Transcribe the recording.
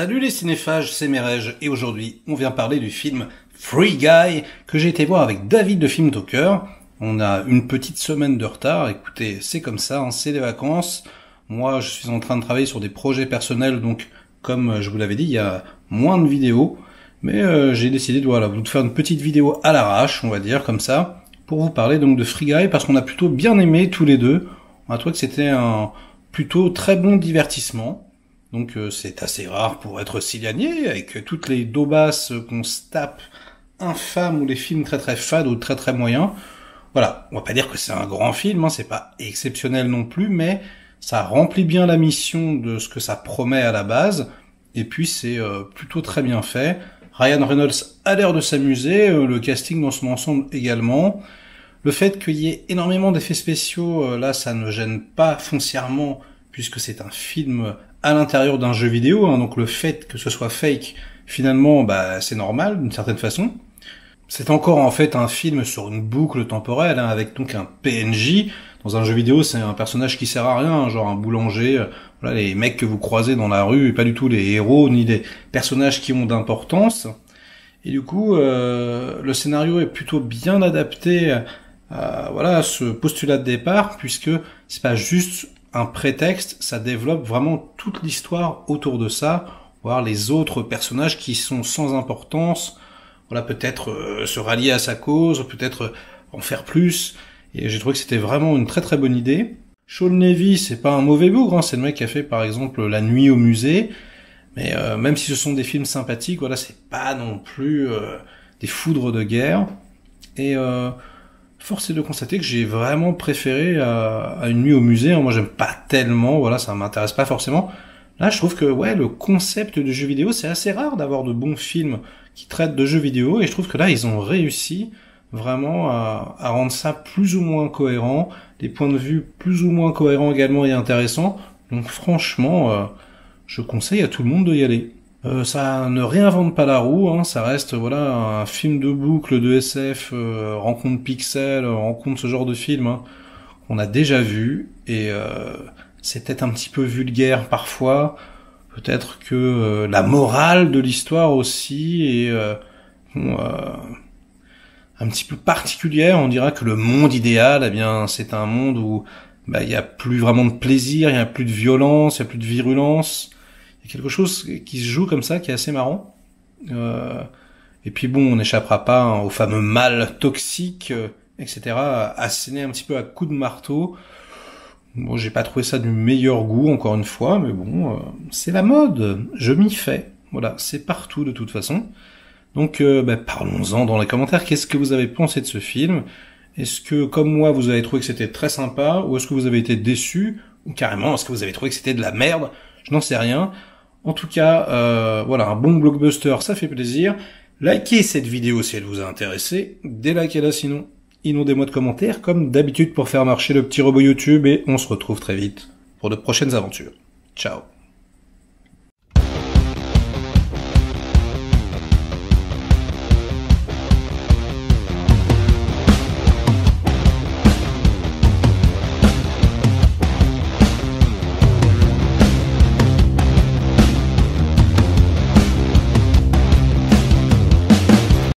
Salut les cinéphages, c'est Merege, et aujourd'hui on vient parler du film Free Guy que j'ai été voir avec David de Film Talker. On a une petite semaine de retard, écoutez, c'est comme ça, hein, c'est les vacances. Moi je suis en train de travailler sur des projets personnels, donc comme je vous l'avais dit, il y a moins de vidéos. Mais j'ai décidé de vous faire une petite vidéo à l'arrache, on va dire, comme ça, pour vous parler donc de Free Guy, parce qu'on a plutôt bien aimé tous les deux. On a trouvé que c'était un plutôt très bon divertissement. Donc c'est assez rare pour être Cilianier, avec toutes les daubasses qu'on se tape infâmes ou les films très très fades ou très très moyens. Voilà, on va pas dire que c'est un grand film, hein, c'est pas exceptionnel non plus, mais ça remplit bien la mission de ce que ça promet à la base, et puis c'est plutôt très bien fait. Ryan Reynolds a l'air de s'amuser, le casting dans son ensemble également. Le fait qu'il y ait énormément d'effets spéciaux, là ça ne gêne pas foncièrement, puisque c'est un film à l'intérieur d'un jeu vidéo, hein, donc le fait que ce soit fake, finalement, c'est normal d'une certaine façon. C'est encore en fait un film sur une boucle temporelle, hein, avec donc un PNJ. Dans un jeu vidéo, c'est un personnage qui sert à rien, hein, genre un boulanger, voilà, les mecs que vous croisez dans la rue, et pas du tout les héros ni les personnages qui ont d'importance. Et du coup, le scénario est plutôt bien adapté à ce postulat de départ, puisque c'est pas juste un prétexte, ça développe vraiment toute l'histoire autour de ça, voir les autres personnages qui sont sans importance, voilà, peut-être se rallier à sa cause, peut-être en faire plus, et j'ai trouvé que c'était vraiment une très très bonne idée. Sean Levy, c'est pas un mauvais bougre, hein, c'est le mec qui a fait par exemple La Nuit au musée, mais même si ce sont des films sympathiques, voilà, c'est pas non plus des foudres de guerre, et force est de constater que j'ai vraiment préféré à Une nuit au musée. Moi, j'aime pas tellement, voilà, ça m'intéresse pas forcément. Là, je trouve que le concept de jeu vidéo, c'est assez rare d'avoir de bons films qui traitent de jeux vidéo, et je trouve que là, ils ont réussi vraiment à rendre ça plus ou moins cohérent, des points de vue plus ou moins cohérents également et intéressants. Donc franchement, je conseille à tout le monde d'y aller. Ça ne réinvente pas la roue, hein, ça reste un film de boucle de SF, rencontre Pixel, rencontre ce genre de film, hein, qu'on a déjà vu, et c'est peut-être un petit peu vulgaire parfois, peut-être que la morale de l'histoire aussi est un petit peu particulière. On dira que le monde idéal, c'est un monde où il y a plus vraiment de plaisir, il y a plus de violence, il y a plus de virulence. Il y a quelque chose qui se joue comme ça, qui est assez marrant. Et puis on n'échappera pas, hein, au fameux mal toxique, etc., asséné un petit peu à coups de marteau. Bon, j'ai pas trouvé ça du meilleur goût, encore une fois, mais c'est la mode, je m'y fais. Voilà, c'est partout de toute façon. Donc, parlons-en dans les commentaires. Qu'est-ce que vous avez pensé de ce film? Est-ce que, comme moi, vous avez trouvé que c'était très sympa, ou est-ce que vous avez été déçu, ou carrément, est-ce que vous avez trouvé que c'était de la merde? Je n'en sais rien. En tout cas, un bon blockbuster, ça fait plaisir. Likez cette vidéo si elle vous a intéressé. Délikez-la sinon. Inondez-moi de commentaires, comme d'habitude, pour faire marcher le petit robot YouTube, et on se retrouve très vite pour de prochaines aventures. Ciao.